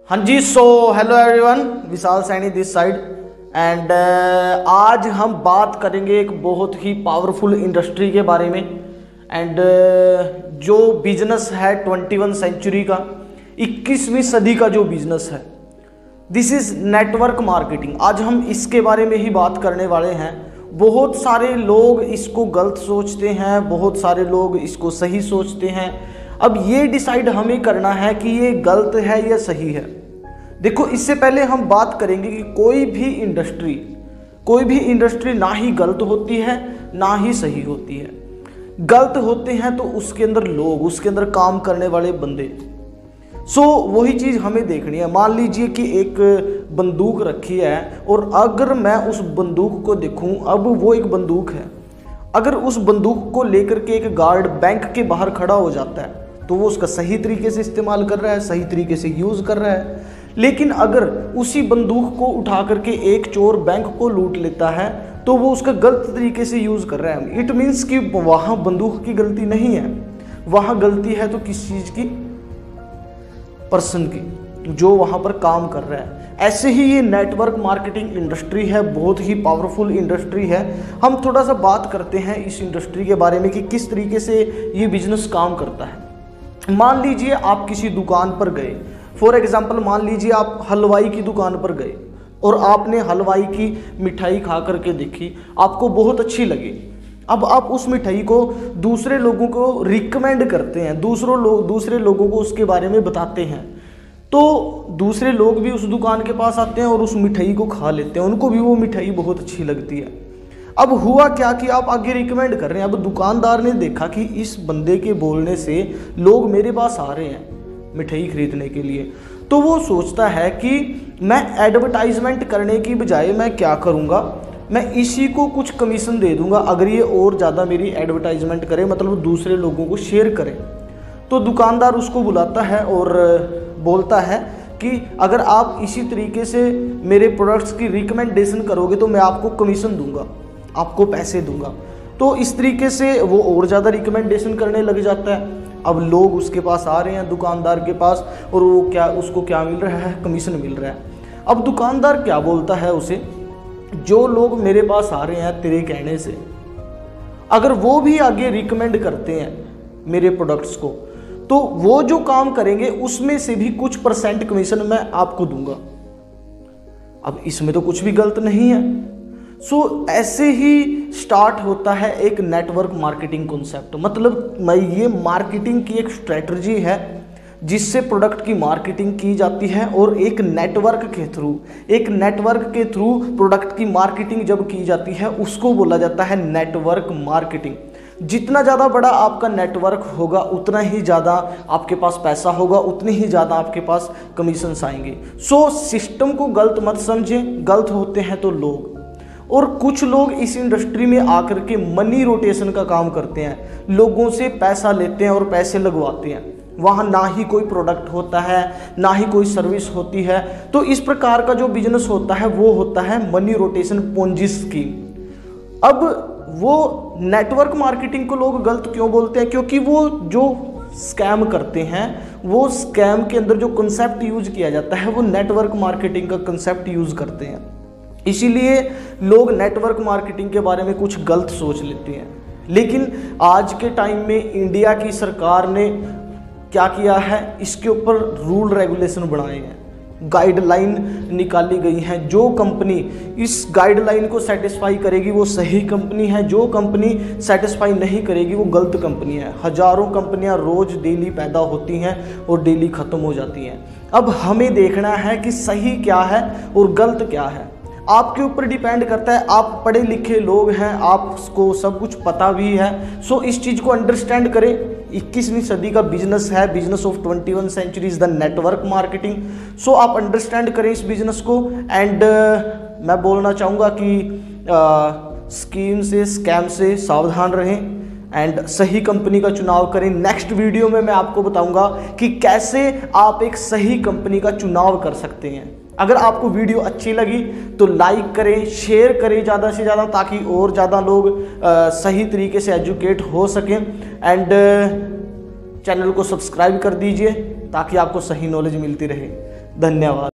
हाँ जी, so hello everyone, Vishal Saini this side and आज हम बात करेंगे एक बहुत ही पावरफुल इंडस्ट्री के बारे में एंड जो बिजनेस है 21 सेंचुरी का, 21वीं सदी का जो बिजनेस है, दिस इज़ नेटवर्क मार्केटिंग। आज हम इसके बारे में ही बात करने वाले हैं। बहुत सारे लोग इसको गलत सोचते हैं, बहुत सारे लोग इसको सही सोचते हैं। अब ये डिसाइड हमें करना है कि ये गलत है या सही है। देखो, इससे पहले हम बात करेंगे कि कोई भी इंडस्ट्री ना ही गलत होती है ना ही सही होती है। गलत होते हैं तो उसके अंदर लोग, उसके अंदर काम करने वाले बंदे। सो वही चीज़ हमें देखनी है। मान लीजिए कि एक बंदूक रखी है और अगर मैं उस बंदूक को देखूं, अब वो एक बंदूक है, अगर उस बंदूक को लेकर के एक गार्ड बैंक के बाहर खड़ा हो जाता है तो वो उसका सही तरीके से इस्तेमाल कर रहा है, सही तरीके से यूज़ कर रहा है। लेकिन अगर उसी बंदूक को उठा करके एक चोर बैंक को लूट लेता है तो वो उसका गलत तरीके से यूज़ कर रहा है। इट मीन्स कि वहाँ बंदूक की गलती नहीं है, वहाँ गलती है तो किस चीज़ की? पर्सन की, जो वहाँ पर काम कर रहा है। ऐसे ही ये नेटवर्क मार्केटिंग इंडस्ट्री है, बहुत ही पावरफुल इंडस्ट्री है। हम थोड़ा सा बात करते हैं इस इंडस्ट्री के बारे में कि किस तरीके से ये बिजनेस काम करता है। मान लीजिए आप किसी दुकान पर गए, फॉर एग्जाम्पल मान लीजिए आप हलवाई की दुकान पर गए और आपने हलवाई की मिठाई खा करके देखी, आपको बहुत अच्छी लगी। अब आप उस मिठाई को दूसरे लोगों को रिकमेंड करते हैं, दूसरे लोगों को उसके बारे में बताते हैं, तो दूसरे लोग भी उस दुकान के पास आते हैं और उस मिठाई को खा लेते हैं, उनको भी वो मिठाई बहुत अच्छी लगती है। अब हुआ क्या कि आप आगे रिकमेंड कर रहे हैं। अब दुकानदार ने देखा कि इस बंदे के बोलने से लोग मेरे पास आ रहे हैं मिठाई खरीदने के लिए, तो वो सोचता है कि मैं एडवर्टाइजमेंट करने की बजाय मैं क्या करूँगा, मैं इसी को कुछ कमीशन दे दूंगा अगर ये और ज़्यादा मेरी एडवर्टाइजमेंट करे, मतलब दूसरे लोगों को शेयर करे। तो दुकानदार उसको बुलाता है और बोलता है कि अगर आप इसी तरीके से मेरे प्रोडक्ट्स की रिकमेंडेशन करोगे तो मैं आपको कमीशन दूंगा, आपको पैसे दूंगा। तो इस तरीके से वो और ज़्यादा रिकमेंडेशन करने लग जाता है। अब लोग उसके पास आ रहे हैं, दुकानदार के पास, और वो उसको क्या मिल रहा है? कमीशन मिल रहा है। अब दुकानदार क्या बोलता है उसे, जो लोग मेरे पास आ रहे हैं तेरे कहने से, अगर वो भी आगे रिकमेंड करते हैं मेरे प्रोडक्ट्स को, तो वो जो काम करेंगे उसमें से भी कुछ % कमीशन मैं आपको दूंगा। अब इसमें तो कुछ भी गलत नहीं है। सो ऐसे ही स्टार्ट होता है एक नेटवर्क मार्केटिंग कॉन्सेप्ट। मतलब ये मार्केटिंग की एक स्ट्रेटजी है जिससे प्रोडक्ट की मार्केटिंग की जाती है, और एक नेटवर्क के थ्रू प्रोडक्ट की मार्केटिंग जब की जाती है उसको बोला जाता है नेटवर्क मार्केटिंग। जितना ज़्यादा बड़ा आपका नेटवर्क होगा उतना ही ज़्यादा आपके पास पैसा होगा, उतनी ही ज़्यादा आपके पास कमीशंस आएंगे। सो सिस्टम को गलत मत समझें, गलत होते हैं तो लोग। और कुछ लोग इस इंडस्ट्री में आकर के मनी रोटेशन का काम करते हैं, लोगों से पैसा लेते हैं और पैसे लगवाते हैं। वहाँ ना ही कोई प्रोडक्ट होता है, ना ही कोई सर्विस होती है। तो इस प्रकार का जो बिजनेस होता है वो होता है मनी रोटेशन, पोंजी स्कीम। अब वो नेटवर्क मार्केटिंग को लोग गलत क्यों बोलते हैं? क्योंकि वो जो स्कैम करते हैं, वो स्कैम के अंदर जो कंसेप्ट यूज किया जाता है वो नेटवर्क मार्केटिंग का कंसेप्ट यूज करते हैं। इसीलिए लोग नेटवर्क मार्केटिंग के बारे में कुछ गलत सोच लेते हैं। लेकिन आज के टाइम में इंडिया की सरकार ने क्या किया है, इसके ऊपर रूल रेगुलेशन बनाए हैं, गाइडलाइन निकाली गई है। जो कंपनी इस गाइडलाइन को सेटिस्फाई करेगी वो सही कंपनी है, जो कंपनी सेटिस्फाई नहीं करेगी वो गलत कंपनी है। हजारों कंपनियां रोज डेली पैदा होती हैं और डेली ख़त्म हो जाती हैं। अब हमें देखना है कि सही क्या है और गलत क्या है, आपके ऊपर डिपेंड करता है। आप पढ़े लिखे लोग हैं, आपको सब कुछ पता भी है। सो इस चीज़ को अंडरस्टैंड करें। 21वीं सदी का बिजनेस है, business of 21 century is the network marketing. So आप अंडरस्टैंड करें इस बिजनेस को। एंड मैं बोलना चाहूँगा कि स्कीम से, स्कैम से सावधान रहें एंड सही कंपनी का चुनाव करें। नेक्स्ट वीडियो में मैं आपको बताऊंगा कि कैसे आप एक सही कंपनी का चुनाव कर सकते हैं। अगर आपको वीडियो अच्छी लगी तो लाइक करें, शेयर करें ज़्यादा से ज़्यादा, ताकि और ज़्यादा लोग सही तरीके से एजुकेट हो सकें। एंड चैनल को सब्सक्राइब कर दीजिए ताकि आपको सही नॉलेज मिलती रहे। धन्यवाद।